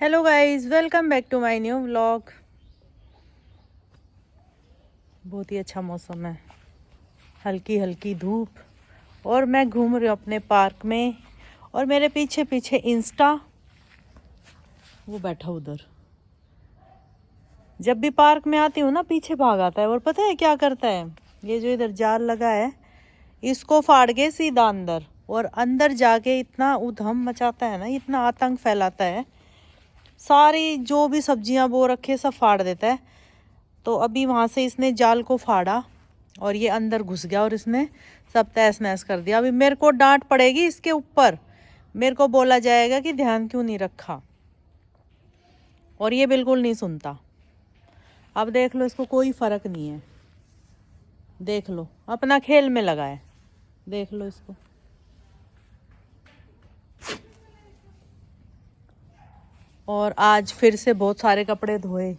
Hello guys, welcome back to my new vlog. बहुत ही अच्छा मौसम है, हल्की हल्की धूप और मैं घूम रही हूँ अपने पार्क में। और मेरे पीछे पीछे इंस्टा वो बैठा उधर। जब भी पार्क में आती हूँ ना पीछे भाग आता है और पता है क्या करता है। ये जो इधर जाल लगा है इसको फाड़ के सीधा अंदर, और अंदर जाके इतना उधम मचाता है ना, इतना आतंक फैलाता है। सारी जो भी सब्जियां बो रखे सब फाड़ देता है। तो अभी वहां से इसने जाल को फाड़ा और ये अंदर घुस गया और इसने सब तहस नहस कर दिया। अभी मेरे को डांट पड़ेगी इसके ऊपर, मेरे को बोला जाएगा कि ध्यान क्यों नहीं रखा, और ये बिल्कुल नहीं सुनता। अब देख लो, इसको कोई फर्क नहीं है। देख लो, अपना खेल में लगा है। देख लो इसको। और आज फिर से बहुत सारे कपड़े धोए।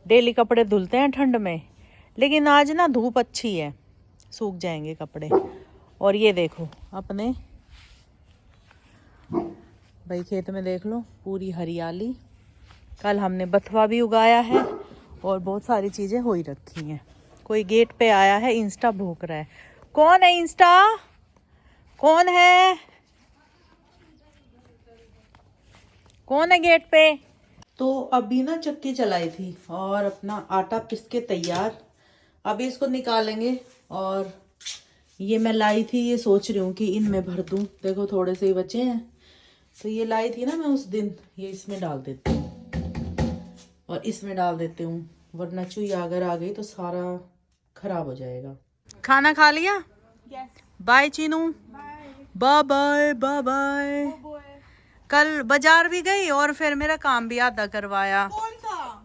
डेली कपड़े धुलते हैं ठंड में, लेकिन आज ना धूप अच्छी है, सूख जाएंगे कपड़े। और ये देखो अपने भाई खेत में, देख लो पूरी हरियाली। कल हमने बथुआ भी उगाया है और बहुत सारी चीजें हो ही रखी हैं। कोई गेट पे आया है, इंस्टा भौंक रहा है। कौन है इंस्टा? कौन है? कौन है गेट पे? तो अभी ना चक्की चलाई थी और अपना आटा पिस के तैयार। अभी इसको निकालेंगे। और ये मैं लाई थी, ये सोच रही हूँ कि इनमें भर दूँ। देखो थोड़े से ही बचे हैं, तो ये लाई थी ना मैं उस दिन, ये इसमें डाल देती हूँ और इसमें डाल देती हूँ, वरना चुई अगर आ गई तो सारा खराब हो जाएगा। खाना खा लिया? Yes. Bye Chinu. Bye. Bye bye bye bye. Oh boy. कल बाजार भी गई और फिर मेरा काम भी आधा करवाया। कौन सा?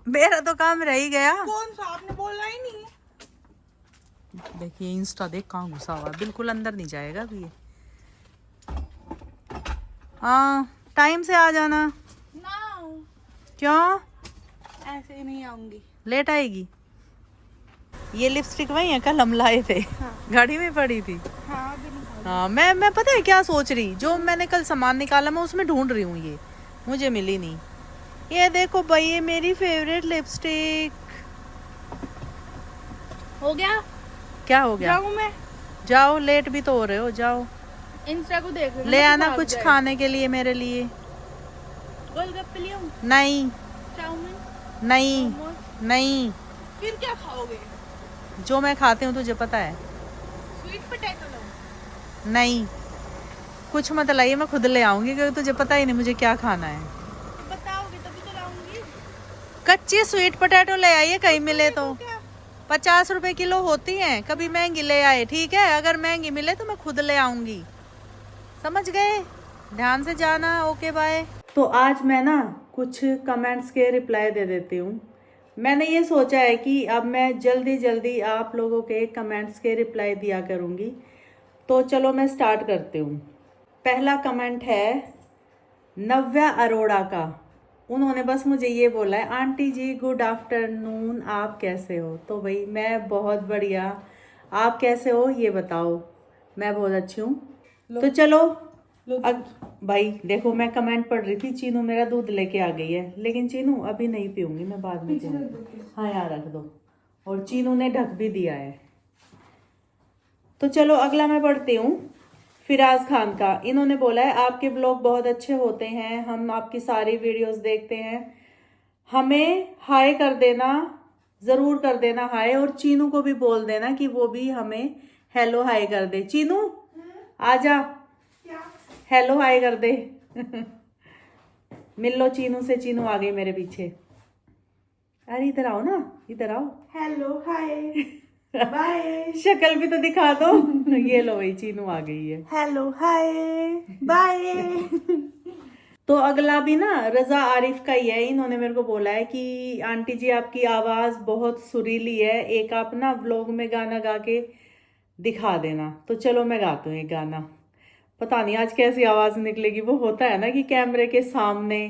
मेरा तो काम रह ही गया। कौन सा? आपने बोला ही नहीं। देखिए इंस्टा देख कहाँ घुसा हुआ है, बिल्कुल अंदर नहीं जाएगा अभी ये। हाँ, टाइम से आ जाना। Now. क्यों? ऐसे ही नहीं आऊंगी। लेट आएगी? ये लिपस्टिक वही है, कल हम लाए थे। हाँ। गाड़ी में पड़ी थी। हाँ अभी नहीं हाँ, मैं पता है क्या सोच रही, जो मैंने कल सामान निकाला मैं उसमें ढूंढ रही हूँ, ये मुझे मिली नहीं। ये देखो भाई, ये मेरी फेवरेट लिपस्टिक। हो गया। क्या हो गया? जाऊँ मैं? जाओ, लेट भी तो हो रहे हो, जाओ इंस्टा को देख रही हूँ, ले मैं तो आना भाग कुछ जाए। खाने के लिए मेरे लिए। गोलगप्पे ले आऊँ? नहीं चाउमीन? नहीं मोमोज? नहीं, फिर क्या खाओगे? जो मैं खाती हूँ तुझे पता है। स्वीट पोटैटो लाऊँ? नहीं, कुछ मत लाइए, मैं खुद ले आऊंगी, क्योंकि तुझे पता ही नहीं मुझे क्या खाना है। तो बताओगे तभी तो लाऊंगी। कच्ची स्वीट पोटैटो ले आइए कहीं मिले तो। वो क्या? 50 रुपए किलो होती हैं, कभी महंगी ले आए, ठीक है? अगर महंगी मिले तो मैं खुद ले आऊंगी, समझ गए? ध्यान से जाना। Okay bye. तो आज मैं ना कुछ कमेंट्स के रिप्लाई दे देती हूँ। मैंने ये सोचा है कि अब मैं जल्दी जल्दी आप लोगों के कमेंट्स के रिप्लाई दिया करूँगी। तो चलो मैं स्टार्ट करती हूँ। पहला कमेंट है नव्या अरोड़ा का। उन्होंने बस मुझे ये बोला है, आंटी जी गुड आफ्टरनून, आप कैसे हो? तो भाई मैं बहुत बढ़िया, आप कैसे हो ये बताओ। मैं बहुत अच्छी हूँ। तो चलो भाई देखो, मैं कमेंट पढ़ रही थी, चीनू मेरा दूध लेके आ गई है, लेकिन चीनू अभी नहीं पीऊंगी मैं, बाद में पीऊंगी। हाँ यहाँ रख दो। और चीनू ने ढक भी दिया है। तो चलो अगला मैं पढ़ती हूँ। फिराज खान का, इन्होंने बोला है आपके ब्लॉग बहुत अच्छे होते हैं, हम आपकी सारी वीडियोस देखते हैं, हमें हाय कर देना, जरूर कर देना हाय, और चीनू को भी बोल देना कि वो भी हमें हेलो हाय कर दे। चीनू आजा, हेलो हाय कर दे। मिल लो चीनू से, चीनू आ गई मेरे पीछे। अरे इधर आओ ना, इधर आओ। Hello hi bye. शक्ल भी तो दिखा दो। ये लो भाई, चीनू आ गई है। Hello hi bye. तो अगला भी ना रजा आरिफ का ही है। इन्होंने मेरे को बोला है कि आंटी जी आपकी आवाज बहुत सुरीली है, एक आप ना व्लॉग में गाना गा के दिखा देना। तो चलो मैं गाती हूँ एक गाना। पता नहीं आज कैसी आवाज निकलेगी, वो होता है ना कि कैमरे के सामने।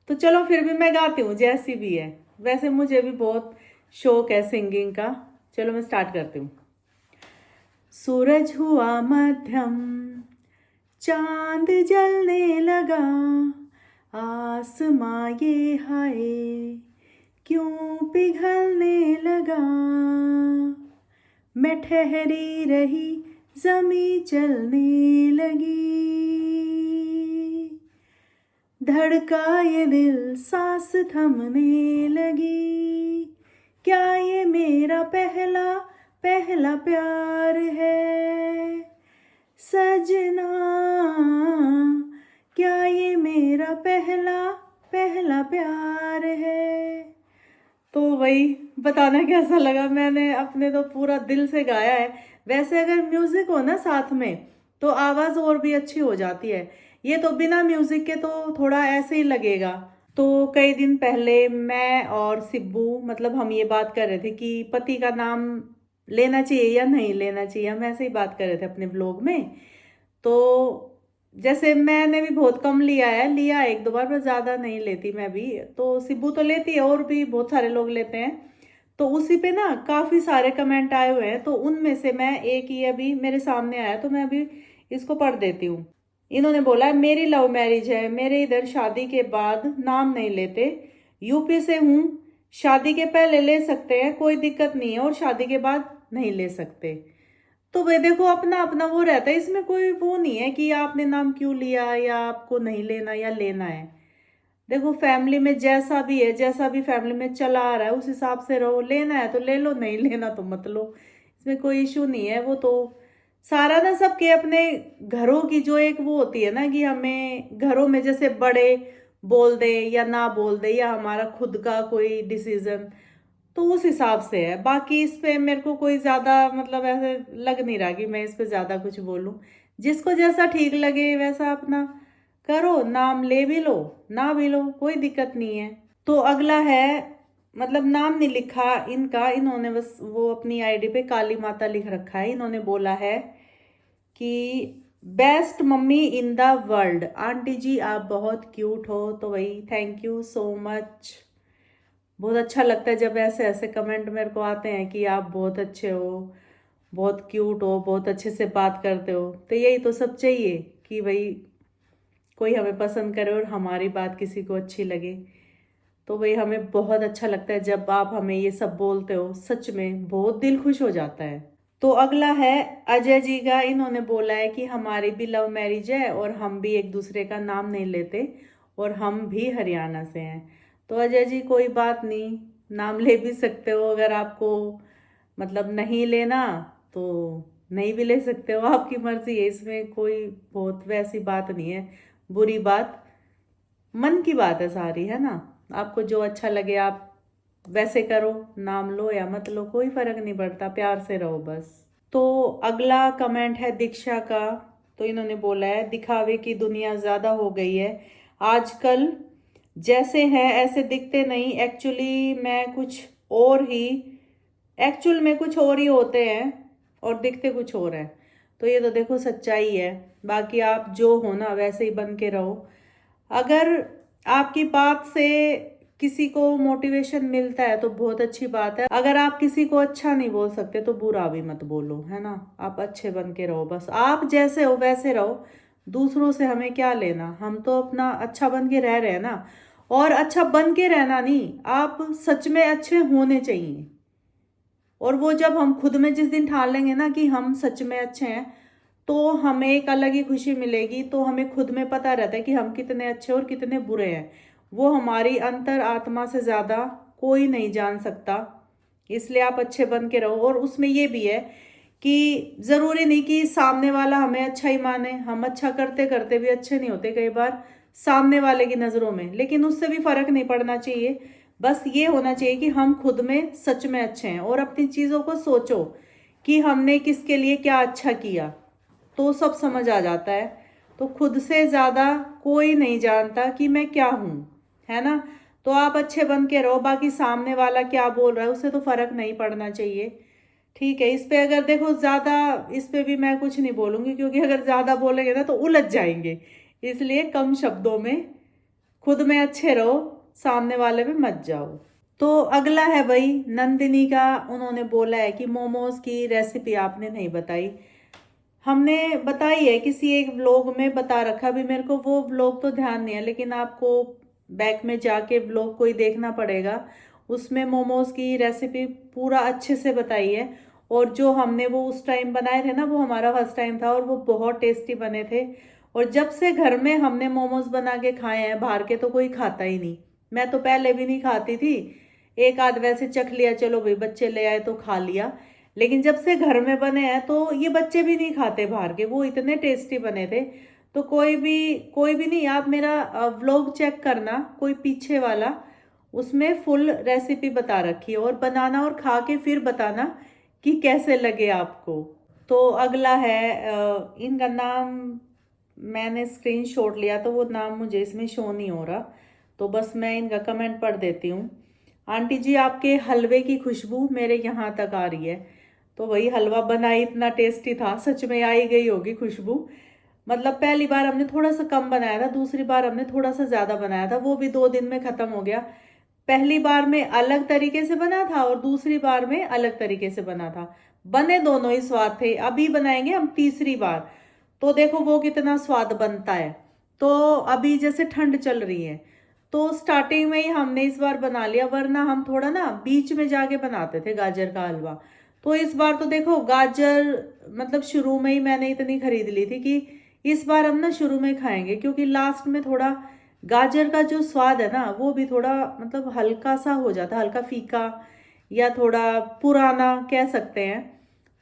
तो चलो फिर भी मैं गाती हूँ जैसी भी है। वैसे मुझे भी बहुत शौक है सिंगिंग का। चलो मैं स्टार्ट करती हूँ। सूरज हुआ मध्यम, चांद जलने लगा, आसमां ये हाय क्यों पिघलने लगा, मैं ठहरी रही जमी चलने लगी, धड़का ये दिल सांस थमने लगी, क्या ये मेरा पहला पहला प्यार है सजना, क्या ये मेरा पहला पहला प्यार है। तो वही बताना कैसा लगा, मैंने अपने तो पूरा दिल से गाया है। वैसे अगर म्यूजिक हो ना साथ में तो आवाज और भी अच्छी हो जाती है, ये तो बिना म्यूजिक के तो थोड़ा ऐसे ही लगेगा। तो कई दिन पहले मैं और सिब्बू मतलब हम ये बात कर रहे थे कि पति का नाम लेना चाहिए या नहीं लेना चाहिए, हम ऐसे ही बात कर रहे थे अपने व्लॉग में। तो जैसे मैंने भी बहुत कम लिया है, लिया एक दो बार, पर ज़्यादा नहीं लेती मैं भी, तो सिब्बू तो लेती है और भी बहुत सारे लोग लेते हैं। तो उसी पे ना काफ़ी सारे कमेंट आए हुए हैं, तो उनमें से मैं एक ही अभी मेरे सामने आया तो मैं अभी इसको पढ़ देती हूँ। इन्होंने बोला है मेरी लव मैरिज है, मेरे इधर शादी के बाद नाम नहीं लेते, यूपी से हूँ, शादी के पहले ले सकते हैं कोई दिक्कत नहीं है और शादी के बाद नहीं ले सकते। तो वे देखो अपना अपना वो रहता है, इसमें कोई वो नहीं है कि आपने नाम क्यों लिया या आपको नहीं लेना या लेना है। देखो फैमिली में जैसा भी है, जैसा भी फैमिली में चला आ रहा है उस हिसाब से रहो, लेना है तो ले लो, नहीं लेना तो मत लो, इसमें कोई इशू नहीं है। वो तो सारा ना सबके अपने घरों की जो एक वो होती है ना कि हमें घरों में जैसे बड़े बोल दे या ना बोल दे या हमारा खुद का कोई डिसीजन, तो उस हिसाब से है। बाकी इस पे मेरे को कोई ज़्यादा मतलब ऐसे लग नहीं रहा कि मैं इस पे ज़्यादा कुछ बोलूँ, जिसको जैसा ठीक लगे वैसा अपना करो, नाम ले भी लो ना भी लो कोई दिक्कत नहीं है। तो अगला है मतलब नाम नहीं लिखा इनका, इन्होंने बस वो अपनी आईडी पे काली माता लिख रखा है। इन्होंने बोला है कि best mummy in the world, aunty ji आप बहुत क्यूट हो। तो वही थैंक यू सो मच, बहुत अच्छा लगता है जब ऐसे ऐसे कमेंट मेरे को आते हैं कि आप बहुत अच्छे हो, बहुत क्यूट हो, बहुत अच्छे से बात करते हो। तो यही तो सब चाहिए कि भाई कोई हमें पसंद करे और हमारी बात किसी को अच्छी लगे। तो भाई हमें बहुत अच्छा लगता है जब आप हमें ये सब बोलते हो, सच में बहुत दिल खुश हो जाता है। तो अगला है अजय जी का, इन्होंने बोला है कि हमारी भी लव मैरिज है और हम भी एक दूसरे का नाम नहीं लेते और हम भी हरियाणा से हैं। तो अजय जी कोई बात नहीं, नाम ले भी सकते हो, अगर आपको मतलब नहीं लेना तो नहीं भी ले सकते हो, आपकी मर्जी है, इसमें कोई बहुत वैसी बात नहीं है, बुरी बात मन की बात है सारी, है ना। आपको जो अच्छा लगे आप वैसे करो, नाम लो या मत लो कोई फर्क नहीं पड़ता, प्यार से रहो बस। तो अगला कमेंट है दीक्षा का, तो इन्होंने बोला है दिखावे की दुनिया ज़्यादा हो गई है आजकल, जैसे हैं ऐसे दिखते नहीं, एक्चुअल में कुछ और ही होते हैं और दिखते कुछ और है। तो ये तो देखो सच्चाई है, बाकी आप जो हो ना वैसे ही बन के रहो। अगर आपकी बात से किसी को मोटिवेशन मिलता है तो बहुत अच्छी बात है, अगर आप किसी को अच्छा नहीं बोल सकते तो बुरा भी मत बोलो, है ना। आप अच्छे बन के रहो बस, आप जैसे हो वैसे रहो, दूसरों से हमें क्या लेना, हम तो अपना अच्छा बन के रह रहे हैं ना। और अच्छा बन के रहना नहीं, आप सच में अच्छे होने चाहिए। और वो जब हम खुद में जिस दिन ठान लेंगे ना कि हम सच में अच्छे हैं तो हमें एक अलग ही खुशी मिलेगी। तो हमें खुद में पता रहता है कि हम कितने अच्छे और कितने बुरे हैं, वो हमारी अंतर आत्मा से ज़्यादा कोई नहीं जान सकता। इसलिए आप अच्छे बन के रहो। और उसमें ये भी है कि ज़रूरी नहीं कि सामने वाला हमें अच्छा ही माने, हम अच्छा करते करते भी अच्छे नहीं होते कई बार सामने वाले की नज़रों में, लेकिन उससे भी फ़र्क नहीं पड़ना चाहिए। बस ये होना चाहिए कि हम खुद में सच में अच्छे हैं और अपनी चीज़ों को सोचो कि हमने किसके लिए क्या अच्छा किया, तो सब समझ आ जाता है। तो खुद से ज़्यादा कोई नहीं जानता कि मैं क्या हूँ, है ना। तो आप अच्छे बन के रहो, बाकी सामने वाला क्या बोल रहा है उससे तो फ़र्क नहीं पड़ना चाहिए, ठीक है। इस पे अगर देखो ज़्यादा, इस पे भी मैं कुछ नहीं बोलूँगी क्योंकि अगर ज़्यादा बोलेंगे ना तो उलझ जाएंगे, इसलिए कम शब्दों में खुद में अच्छे रहो, सामने वाले में मत जाओ। तो अगला है भाई नंदिनी का, उन्होंने बोला है कि मोमोज की रेसिपी आपने नहीं बताई। हमने बताई है किसी एक व्लॉग में बता रखा, अभी मेरे को वो व्लॉग तो ध्यान नहीं है, लेकिन आपको बैक में जाके व्लॉग कोई देखना पड़ेगा। उसमें मोमोज की रेसिपी पूरा अच्छे से बताई है। और जो हमने वो उस टाइम बनाए थे ना, वो हमारा फर्स्ट टाइम था और वो बहुत टेस्टी बने थे। और जब से घर में हमने मोमोज बना के खाए हैं, बाहर के तो कोई खाता ही नहीं। मैं तो पहले भी नहीं खाती थी, एक आध वैसे चख लिया, चलो भाई बच्चे ले आए तो खा लिया। लेकिन जब से घर में बने हैं तो ये बच्चे भी नहीं खाते बाहर के, वो इतने टेस्टी बने थे। तो कोई भी नहीं, आप मेरा व्लॉग चेक करना, कोई पीछे वाला, उसमें फुल रेसिपी बता रखी है। और बनाना और खा के फिर बताना कि कैसे लगे आपको। तो अगला है इनका नाम मैंने स्क्रीनशॉट लिया, तो वो नाम मुझे इसमें शो नहीं हो रहा, तो बस मैं इनका कमेंट पढ़ देती हूँ। आंटी जी, आपके हलवे की खुशबू मेरे यहाँ तक आ रही है। तो वही हलवा बना इतना टेस्टी था, सच में आ ही गई होगी खुशबू। मतलब पहली बार हमने थोड़ा सा कम बनाया था, दूसरी बार हमने थोड़ा सा ज्यादा बनाया था, वो भी 2 दिन में खत्म हो गया। पहली बार में अलग तरीके से बना था और दूसरी बार में अलग तरीके से बना था। बने दोनों ही स्वाद थे। अभी बनाएंगे हम तीसरी बार, तो देखो वो कितना स्वाद बनता है। तो अभी जैसे ठंड चल रही है, तो स्टार्टिंग में ही हमने इस बार बना लिया, वरना हम थोड़ा ना बीच में जाके बनाते थे गाजर का हलवा। तो इस बार तो देखो गाजर मतलब शुरू में ही मैंने इतनी खरीद ली थी कि इस बार हम ना शुरू में खाएंगे, क्योंकि लास्ट में थोड़ा गाजर का जो स्वाद है ना, वो भी थोड़ा मतलब हल्का सा हो जाता है, हल्का फीका या थोड़ा पुराना कह सकते हैं।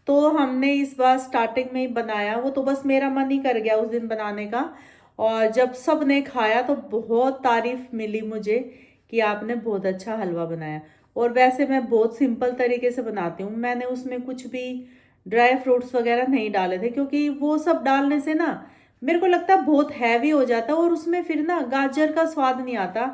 तो हमने इस बार स्टार्टिंग में ही बनाया, वो तो बस मेरा मन ही कर गया उस दिन बनाने का। और जब सब ने खाया तो बहुत तारीफ मिली मुझे कि आपने बहुत अच्छा हलवा बनाया। और वैसे मैं बहुत सिंपल तरीके से बनाती हूँ, मैंने उसमें कुछ भी ड्राई फ्रूट्स वगैरह नहीं डाले थे, क्योंकि वो सब डालने से ना मेरे को लगता है बहुत हैवी हो जाता है और उसमें फिर ना गाजर का स्वाद नहीं आता,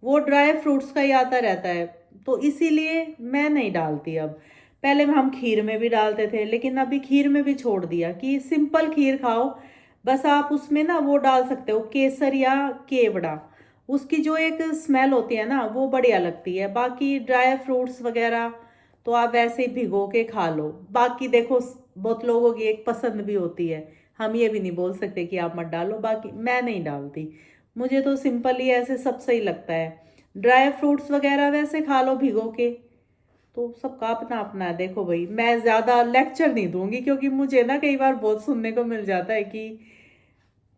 वो ड्राई फ्रूट्स का ही आता रहता है। तो इसीलिए मैं नहीं डालती अब। पहले हम खीर में भी डालते थे, लेकिन अभी खीर में भी छोड़ दिया कि सिंपल खीर खाओ। बस आप उसमें ना वो डाल सकते हो केसर या केवड़ा, उसकी जो एक स्मेल होती है ना वो बढ़िया लगती है। बाकी ड्राई फ्रूट्स वगैरह तो आप वैसे ही भिगो के खा लो। बाकी देखो बहुत लोगों की एक पसंद भी होती है, हम ये भी नहीं बोल सकते कि आप मत डालो, बाकी मैं नहीं डालती। मुझे तो सिंपल ही ऐसे सब सही लगता है। ड्राई फ्रूट्स वगैरह वैसे खा लो भिगो के, तो सबका अपना अपना है। देखो भाई, मैं ज्यादा लेक्चर नहीं दूंगी, क्योंकि मुझे ना कई बार बहुत सुनने को मिल जाता है कि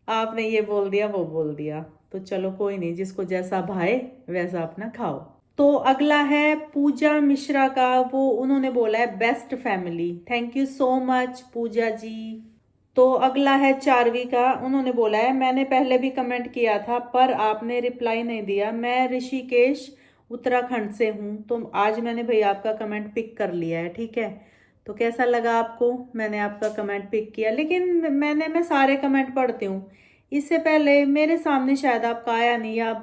आपने ये बोल दिया वो बोल दिया। तो चलो कोई नहीं, जिसको जैसा भाए वैसा अपना खाओ। तो अगला है पूजा मिश्रा का, वो उन्होंने बोला है best family. Thank you so much Pooja ji. तो अगला है चारवी का, उन्होंने बोला है मैंने पहले भी कमेंट किया था पर आपने रिप्लाई नहीं दिया, मैं ऋषिकेश उत्तराखंड से हूँ, तो आज मैंने भाई आपका कमेंट पिक कर लिया है, ठीक है। तो कैसा लगा आपको, मैंने आपका कमेंट पिक किया, लेकिन मैं सारे कमेंट पढ़ती हूँ। इससे पहले मेरे सामने शायद आपका आया नहीं या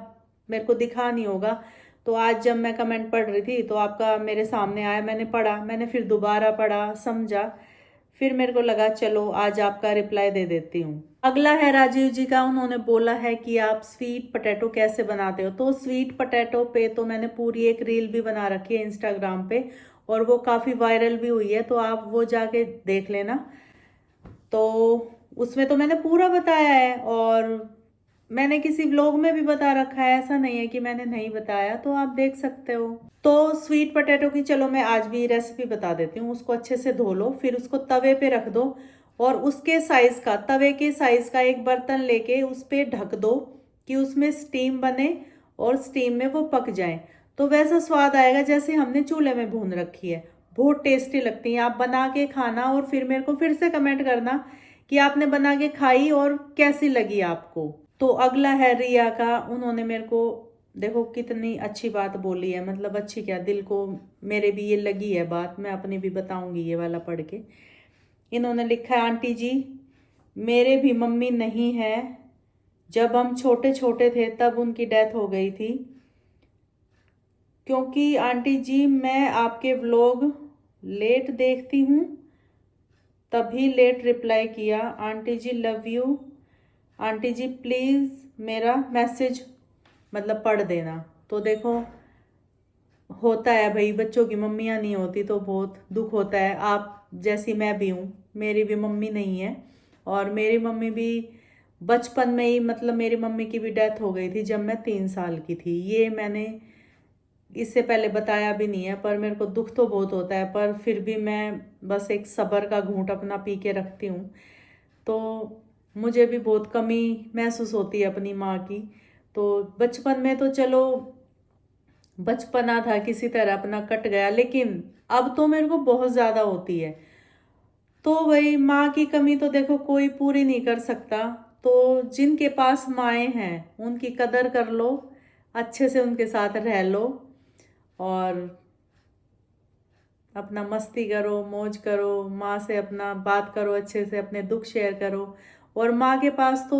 मेरे को दिखा नहीं होगा। तो आज जब मैं कमेंट पढ़ रही थी तो आपका मेरे सामने आया, मैंने पढ़ा, मैंने फिर दोबारा पढ़ा, समझा, फिर मेरे को लगा चलो आज आपका रिप्लाई दे देती हूँ। अगला है राजीव जी का, उन्होंने बोला है कि आप स्वीट पोटैटो कैसे बनाते हो। तो स्वीट पोटैटो पे तो मैंने पूरी एक रील भी बना रखी है इंस्टाग्राम पे, और वो काफ़ी वायरल भी हुई है, तो आप वो जाके देख लेना। तो उसमें तो मैंने पूरा बताया है, और मैंने किसी व्लॉग में भी बता रखा है, ऐसा नहीं है कि मैंने नहीं बताया, तो आप देख सकते हो। तो स्वीट पोटैटो की चलो मैं आज भी रेसिपी बता देती हूँ। उसको अच्छे से धो लो, फिर उसको तवे पे रख दो, और उसके साइज का, तवे के साइज का एक बर्तन लेके उस पे ढक दो कि उसमें स्टीम बने और स्टीम में वो पक जाए। तो वैसा स्वाद आएगा जैसे हमने चूल्हे में भून रखी है, बहुत टेस्टी लगती है। आप बना के खाना और फिर मेरे को फिर से कमेंट करना कि आपने बना के खाई और कैसी लगी आपको। तो अगला है रिया का, उन्होंने मेरे को देखो कितनी अच्छी बात बोली है, मतलब अच्छी क्या, दिल को मेरे भी ये लगी है बात, मैं अपनी भी बताऊंगी ये वाला पढ़ के। इन्होंने लिखा है आंटी जी मेरे भी मम्मी नहीं है, जब हम छोटे छोटे थे तब उनकी डेथ हो गई थी। क्योंकि आंटी जी मैं आपके व्लॉग लेट देखती हूँ तभी लेट रिप्लाई किया। Aunty ji love you, aunty ji please मेरा मैसेज मतलब पढ़ देना। तो देखो होता है भाई, बच्चों की मम्मियाँ नहीं होती तो बहुत दुख होता है, आप जैसी मैं भी हूँ, मेरी भी मम्मी नहीं है। और मेरी मम्मी भी बचपन में ही, मतलब मेरी मम्मी की भी डेथ हो गई थी जब मैं 3 साल की थी। ये मैंने इससे पहले बताया भी नहीं है, पर मेरे को दुख तो बहुत होता है, पर फिर भी मैं बस एक सब्र का घूंट अपना पी के रखती हूँ। तो मुझे भी बहुत कमी महसूस होती है अपनी माँ की। तो बचपन में तो चलो बचपना था, किसी तरह अपना कट गया, लेकिन अब तो मेरे को बहुत ज़्यादा होती है। तो वही माँ की कमी तो देखो कोई पूरी नहीं कर सकता। तो जिनके पास माएँ हैं उनकी कदर कर लो, अच्छे से उनके साथ रह लो और अपना मस्ती करो, मौज करो, माँ से अपना बात करो, अच्छे से अपने दुख शेयर करो। और माँ के पास तो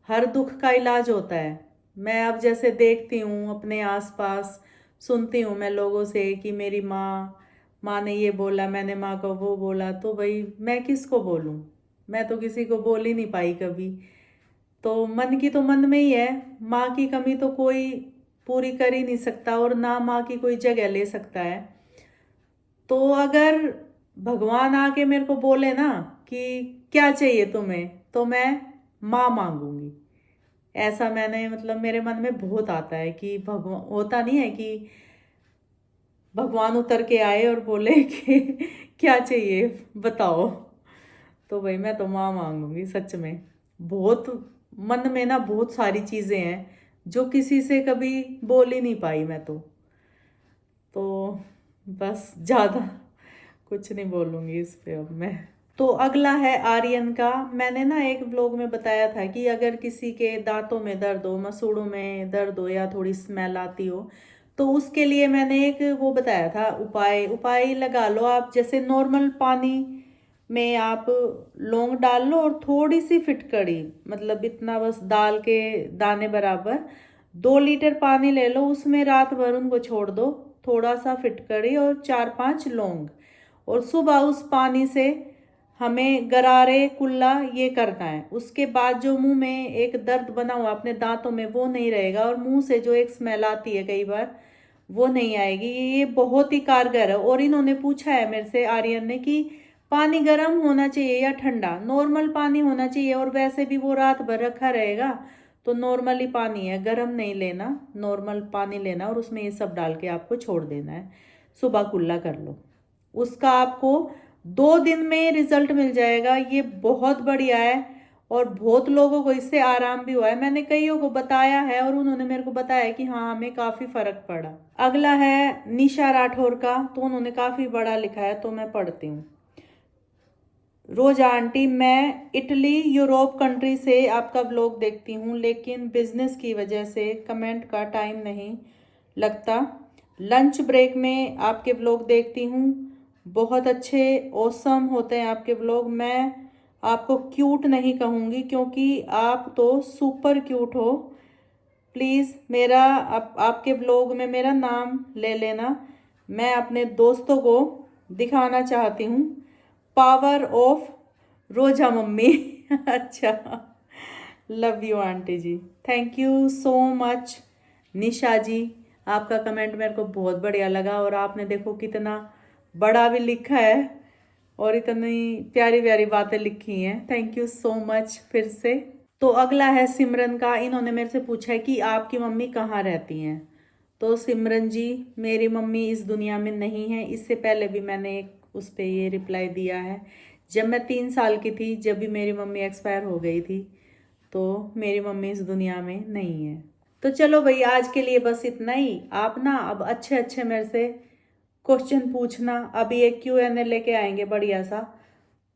हर दुख का इलाज होता है। मैं अब जैसे देखती हूँ अपने आसपास, सुनती हूँ मैं लोगों से कि मेरी माँ माँ ने ये बोला, मैंने माँ को वो बोला, तो भाई मैं किसको बोलूँ? मैं तो किसी को बोल ही नहीं पाई कभी। तो मन की तो मन में ही है। माँ की कमी तो कोई पूरी कर ही नहीं सकता और ना माँ की कोई जगह ले सकता है। तो अगर भगवान आके मेरे को बोले ना कि क्या चाहिए तुम्हें, तो मैं माँ मांगूंगी। ऐसा मैंने, मतलब मेरे मन में बहुत आता है कि भगवान, होता नहीं है कि भगवान उतर के आए और बोले कि क्या चाहिए बताओ। तो भाई मैं तो माँ मांगूंगी सच में। बहुत मन में ना बहुत सारी चीज़ें हैं जो किसी से कभी बोल ही नहीं पाई मैं तो बस ज़्यादा कुछ नहीं बोलूँगी इस पे अब मैं। तो अगला है आर्यन का। मैंने ना एक व्लॉग में बताया था कि अगर किसी के दांतों में दर्द हो, मसूड़ों में दर्द हो या थोड़ी स्मेल आती हो, तो उसके लिए मैंने एक वो बताया था उपाय। उपाय लगा लो आप, जैसे नॉर्मल पानी में आप लौंग डाल लो और थोड़ी सी फिटकड़ी, मतलब इतना बस दाल के दाने बराबर 2 लीटर पानी ले लो, उसमें रात भर उनको छोड़ दो, थोड़ा सा फिटकड़ी और 4-5 लौंग। और सुबह उस पानी से हमें गरारे कुल्ला ये करना है। उसके बाद जो मुंह में एक दर्द बना हुआ अपने दांतों में वो नहीं रहेगा, और मुंह से जो एक स्मेल आती है कई बार वो नहीं आएगी। ये बहुत ही कारगर है। और इन्होंने पूछा है मेरे से, आर्यन ने, कि पानी गर्म होना चाहिए या ठंडा? नॉर्मल पानी होना चाहिए, और वैसे भी वो रात भर रखा रहेगा तो नॉर्मल ही पानी है, गर्म नहीं लेना, नॉर्मल पानी लेना और उसमें ये सब डाल के आपको छोड़ देना है। सुबह कुल्ला कर लो, उसका आपको 2 दिन में रिजल्ट मिल जाएगा। ये बहुत बढ़िया है और बहुत लोगों को इससे आराम भी हुआ है। मैंने कईयों को बताया है और उन्होंने मेरे को बताया कि हाँ हमें काफ़ी फर्क पड़ा। अगला है निशा राठौर का, तो उन्होंने काफ़ी बड़ा लिखा है तो मैं पढ़ती हूँ। रोजा आंटी, मैं इटली यूरोप कंट्री से आपका व्लॉग देखती हूँ, लेकिन बिजनेस की वजह से कमेंट का टाइम नहीं लगता। लंच ब्रेक में आपके व्लॉग देखती हूँ, बहुत अच्छे ऑसम होते हैं आपके व्लॉग। मैं आपको क्यूट नहीं कहूँगी क्योंकि आप तो सुपर क्यूट हो। प्लीज़ मेरा आपके व्लॉग में मेरा नाम ले लेना। मैं अपने दोस्तों को दिखाना चाहती हूँ पावर ऑफ रोजा मम्मी। अच्छा, love you aunty ji, thank you so much. Nisha ji, आपका कमेंट मेरे को बहुत बढ़िया लगा और आपने देखो कितना बड़ा भी लिखा है और इतनी प्यारी प्यारी बातें लिखी हैं। थैंक यू सो मच फिर से। तो अगला है सिमरन का। इन्होंने मेरे से पूछा है कि आपकी मम्मी कहाँ रहती हैं। तो सिमरन जी, मेरी मम्मी इस दुनिया में नहीं है। इससे पहले भी मैंने एक उस पर ये रिप्लाई दिया है। जब मैं 3 साल की थी, जब भी मेरी मम्मी एक्सपायर हो गई थी, तो मेरी मम्मी इस दुनिया में नहीं है। तो चलो भाई, आज के लिए बस इतना ही। आप ना अब अच्छे अच्छे मेरे से क्वेश्चन पूछना। अभी एक Q&A लेके आएंगे बढ़िया सा,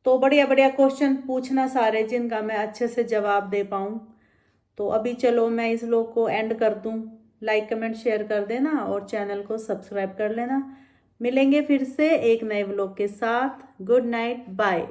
तो बढ़िया बढ़िया क्वेश्चन पूछना सारे, जिनका मैं अच्छे से जवाब दे पाऊँ। तो अभी चलो मैं इस व्लॉग को एंड कर दूँ। लाइक कमेंट शेयर कर देना और चैनल को सब्सक्राइब कर लेना। मिलेंगे फिर से एक नए व्लॉग के साथ। Good night, bye.